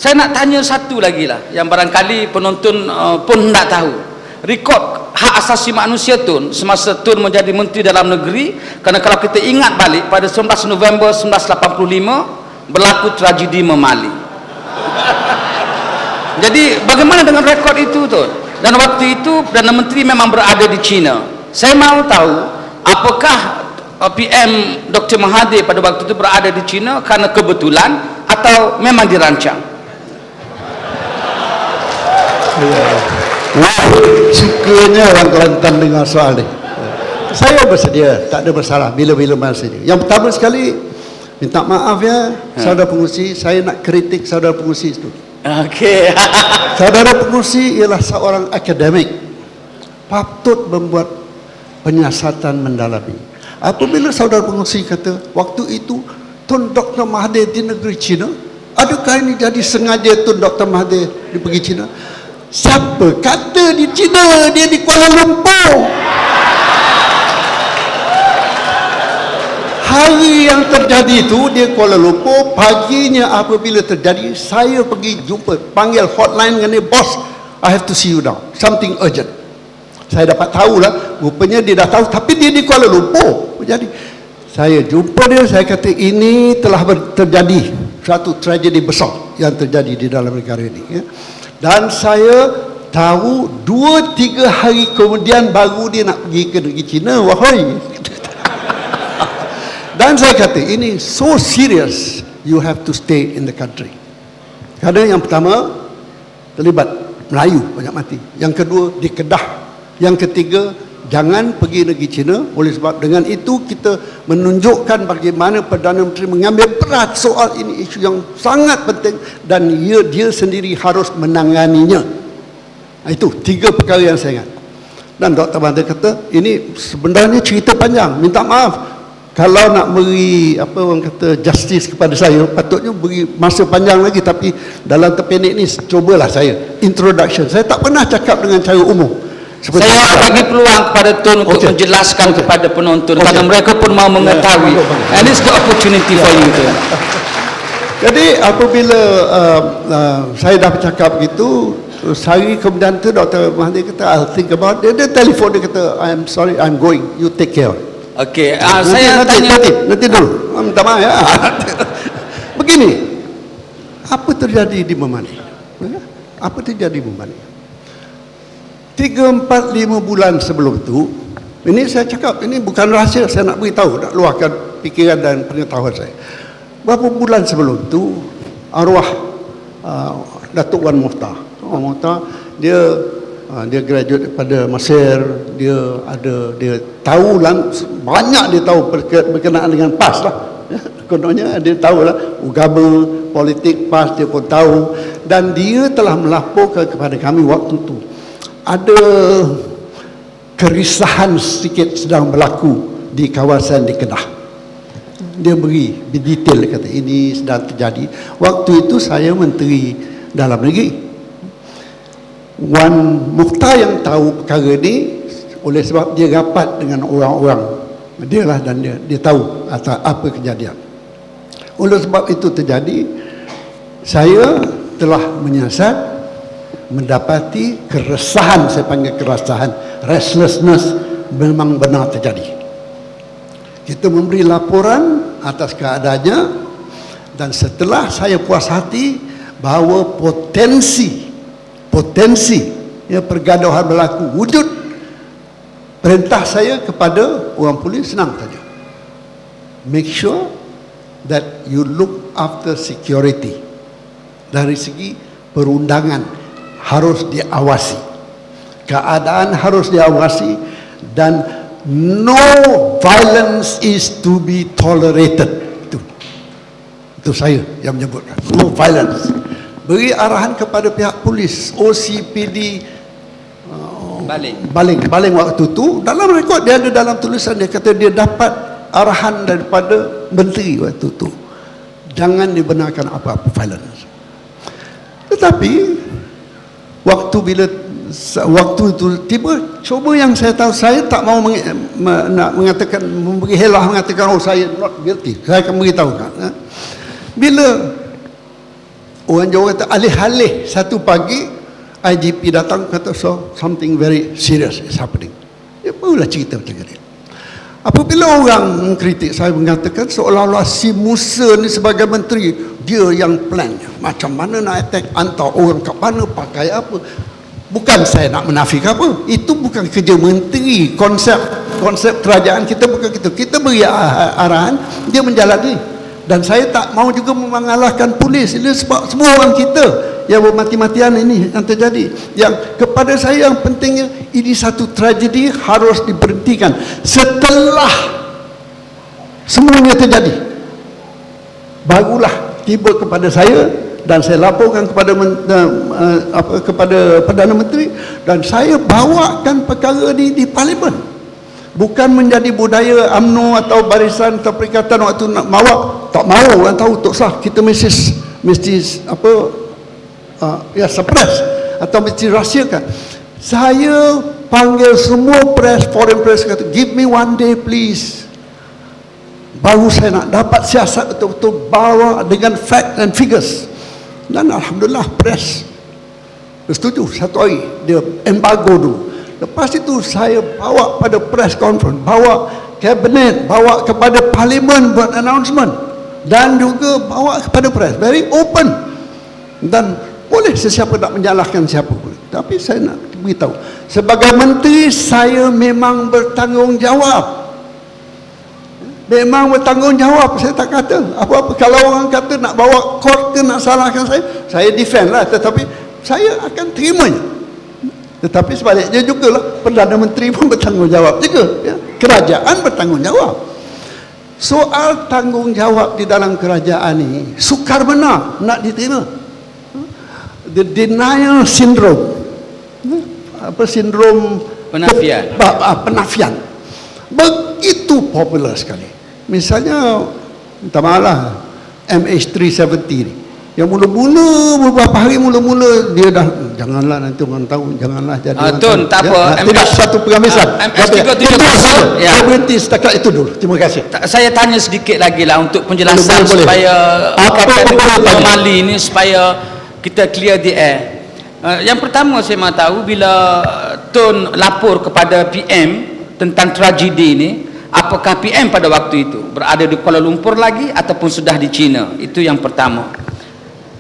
Saya nak tanya satu lagi lah, yang barangkali penonton pun tak tahu. Rekod hak asasi manusia Tun semasa Tun menjadi Menteri Dalam Negeri, kerana kalau kita ingat balik pada 19 November 1985 berlaku tragedi Memali. Jadi bagaimana dengan rekod itu Tun? Dan waktu itu Perdana Menteri memang berada di China. Saya mahu tahu apakah PM Dr. Mahathir pada waktu itu berada di China karena kebetulan atau memang dirancang? Wah, sukanya orang Kelantan dengar soal ni. Saya bersedia, tak ada masalah bila-bila masa ini. Yang pertama sekali, minta maaf ya, saudara pengurusi, saya nak kritik saudara pengurusi itu. Okey. Saudara pengurusi ialah seorang akademik, patut membuat penyiasatan mendalami. Apabila saudara pengurusi kata, waktu itu Tun Dr. Mahathir di negeri China, adakah ini jadi sengaja Tun Dr. Mahathir pergi China? Siapa kata di China, dia di Kuala Lumpur. Hari yang terjadi itu dia Kuala Lumpur. Paginya apabila terjadi, saya pergi jumpa, panggil hotline dengan dia, bos, I have to see you now, something urgent. Saya dapat tahulah, rupanya dia dah tahu, tapi dia di Kuala Lumpur. Jadi saya jumpa dia, saya kata ini telah terjadi satu tragedi besar yang terjadi di dalam negara ini ya. Dan saya tahu 2-3 hari kemudian baru dia nak pergi ke negeri China, wahai. Dan saya kata ini so serious, you have to stay in the country. Kerana yang pertama terlibat Melayu banyak mati, yang kedua di Kedah, yang ketiga jangan pergi negeri China. Oleh sebab dengan itu kita menunjukkan bagaimana Perdana Menteri mengambil berat soal ini, isu yang sangat penting, dan dia sendiri harus menanganinya. Itu 3 perkara yang saya ingat. Dan Dr. Mahathir kata ini sebenarnya cerita panjang, minta maaf kalau nak beri apa orang kata justice kepada saya, patutnya beri masa panjang lagi, tapi dalam terpendek ni cubalah saya introduction. Saya tak pernah cakap dengan cara umum. Seperti saya bagi peluang kepada Tun untuk menjelaskan kepada penonton, kerana mereka pun mahu mengetahui. And this the opportunity for you Tun. Jadi apabila saya dah bercakap begitu, sehari kemudian tu Dr. Mahathir kata I'll think about it. Dia telefon, dia kata I'm sorry, I'm going, you take care. Okey, saya tanya nanti dulu, minta maaf ya. Begini, apa terjadi di Memali? Apa terjadi di Memali? 3, 4, 5 bulan sebelum itu, ini saya cakap, ini bukan rahsia, saya nak beritahu, nak luahkan fikiran dan pengetahuan saya. Berapa bulan sebelum itu, arwah Datuk Wan Mokhtar, dia graduate daripada Mesir, dia tahu lah, banyak dia tahu berkenaan dengan PAS lah. Kononnya dia tahu lah agama, politik, PAS dia pun tahu, dan dia telah melaporkan kepada kami waktu itu ada kerisahan sedikit sedang berlaku di kawasan di Kedah. Dia beri detail, kata ini sedang terjadi. Waktu itu saya Menteri Dalam Negeri. Wan Mokhtar yang tahu perkara ni, oleh sebab dia rapat dengan orang-orang dia lah, dan dia tahu apa kejadian. Oleh sebab itu terjadi, saya telah menyiasat, mendapati keresahan, saya panggil keresahan, restlessness, memang benar terjadi. Kita memberi laporan atas keadaannya, dan setelah saya puas hati bahawa potensi ya, pergaduhan berlaku wujud, perintah saya kepada orang polis senang saja, make sure that you look after security. Dari segi perundangan harus diawasi, keadaan harus diawasi, dan no violence is to be tolerated. Itu saya yang menyebutkan no violence. Beri arahan kepada pihak polis, OCPD Baling waktu itu, dalam rekod dia ada, dalam tulisan dia kata dia dapat arahan daripada menteri waktu itu, jangan dibenarkan apa-apa violence. Tetapi waktu itu tiba, cuba yang saya tahu, saya tak mau mengatakan, memberi helah mengatakan oh saya not guilty, saya akan beritahu kan. Bila orang Jawa kata alih-alih satu pagi IGP datang kata so something very serious is happening. Ya barulah cerita macam ni. Apabila orang mengkritik saya mengatakan seolah-olah si Musa ni sebagai menteri dia yang plan macam mana nak attack, hantar orang kat mana, pakai apa. Bukan saya nak menafikan apa, itu bukan kerja menteri. Konsep kerajaan kita bukan gitu. Kita beri arahan, dia menjalani. Dan saya tak mau juga mengalahkan polis ini sebab semua orang kita yang bermati-matian ini yang terjadi. Yang kepada saya yang pentingnya ini satu tragedi harus diberhentikan setelah semuanya terjadi. Barulah tiba kepada saya dan saya laporkan kepada kepada Perdana Menteri dan saya bawakan perkara ini di Parlimen. Bukan menjadi budaya UMNO atau barisan atau perikatan waktu nak bawa, tak mahu orang tahu tak sah, kita mesti suppress atau mesti rahsiakan. Saya panggil semua press, foreign press, kata give me one day please, baru saya nak dapat siasat betul-betul bawa dengan fact and figures. Dan alhamdulillah press setuju, satu hari dia embargo dulu. Lepas itu saya bawa pada press conference, bawa kabinet, bawa kepada parlimen buat announcement dan juga bawa kepada press, very open. Dan boleh sesiapa nak menyalahkan siapa boleh, tapi saya nak beritahu sebagai menteri saya memang bertanggungjawab. Memang bertanggungjawab. Saya tak kata apa-apa. Kalau orang kata nak bawa court ke nak salahkan saya defend lah, tetapi saya akan terimanya. Tetapi sebaliknya juga lah, Perdana Menteri pun bertanggungjawab juga, ya. Kerajaan bertanggungjawab. Soal tanggungjawab di dalam kerajaan ini sukar benar nak diterima. The denial syndrome, apa sindrom penafian, begitu popular sekali. Misalnya minta maaf lah, MH370 ni yang mula-mula beberapa hari mula-mula dia dah janganlah nanti orang tahu, janganlah jadi Tun, tak apa, tidak satu pengamisan. MH370 ya. Saya berhenti setakat itu dulu. Terima kasih. Saya tanya sedikit lagi lah untuk penjelasan boleh. supaya Apa ini supaya kita clear the air. Yang pertama saya mahu tahu bila Tun lapor kepada PM tentang tragedi ini, apakah PM pada waktu itu berada di Kuala Lumpur lagi ataupun sudah di China? Itu yang pertama.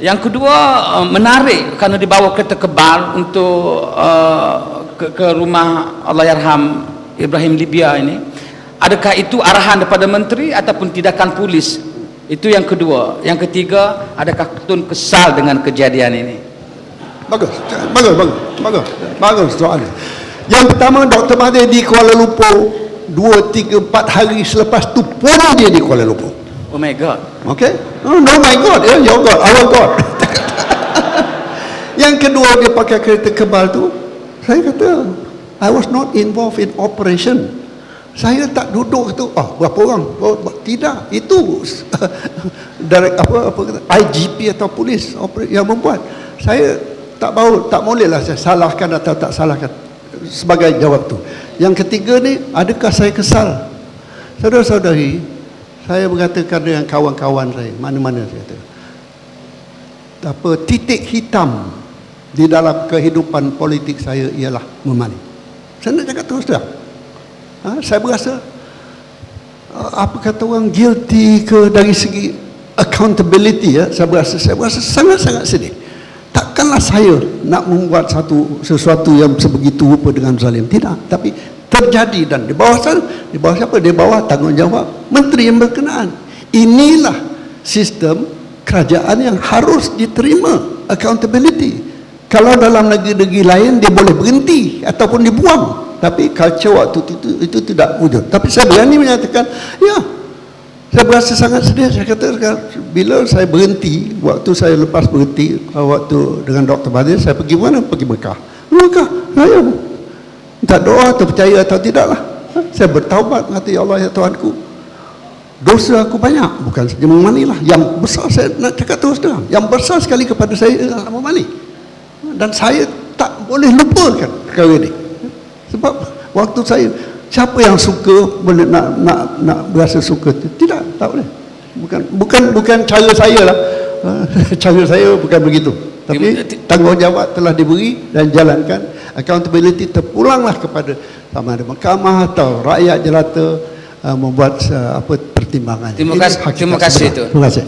Yang kedua, menarik kerana dibawa kereta kebal untuk ke rumah Allahyarham Ibrahim Libya ini. Adakah itu arahan daripada menteri ataupun tindakan polis? Itu yang kedua. Yang ketiga, adakah Tun kesal dengan kejadian ini? Bagus soalan. Yang pertama, Dr. Mahathir di Kuala Lumpur 2, 3, 4 hari selepas tu pun dia di Kuala Lumpur. Oh my God. Okay? Oh, no my God, yeah, your God, our God. Yang kedua dia pakai kereta kebal tu, saya kata I was not involved in operation. Saya tak duduk tu, berapa orang? Tidak, itu direct, IGP atau polis yang membuat. Saya tak bolehlah saya salahkan atau tak salahkan sebagai jawab tu. Yang ketiga ni, adakah saya kesal? Saudara-saudari, saya mengatakan dengan kawan-kawan saya, mana-mana saya kata, titik hitam di dalam kehidupan politik saya ialah memani. Saya nak cakap terus dah. Saya berasa apa kata orang guilty ke dari segi accountability, ya. Saya berasa sangat-sangat sedih. Takkanlah saya nak membuat sesuatu yang sebegitu rupa dengan zalim. Tidak, tapi terjadi dan di bawah siapa? Di bawah tanggungjawab menteri yang berkenaan. Inilah sistem kerajaan yang harus diterima, accountability. Kalau dalam negeri-negeri lain dia boleh berhenti ataupun dibuang, tapi culture waktu itu tidak wujud. Tapi saya berani menyatakan, ya, saya berasa sangat sedih. Saya kata bila saya berhenti, waktu saya lepas berhenti, waktu dengan Dr. Mahathir, saya pergi mana? Pergi Mekah. Saya minta doa atau percaya atau tidaklah, saya bertaubat, kata ya Allah, ya Tuhanku, dosa aku banyak, bukan saja memanilah, yang besar saya nak cakap terus terang, yang besar sekali kepada saya adalah memani, dan saya tak boleh lupakan perkara ini. Sebab waktu saya, siapa yang suka boleh nak berasa suka? Tidak, tak boleh. Bukan cara saya lah. Cara saya bukan begitu. Tapi tanggungjawab telah diberi dan jalankan. Accountability terpulanglah kepada sama ada mahkamah atau rakyat jelata membuat pertimbangan. Terima kasih. Terima kasih.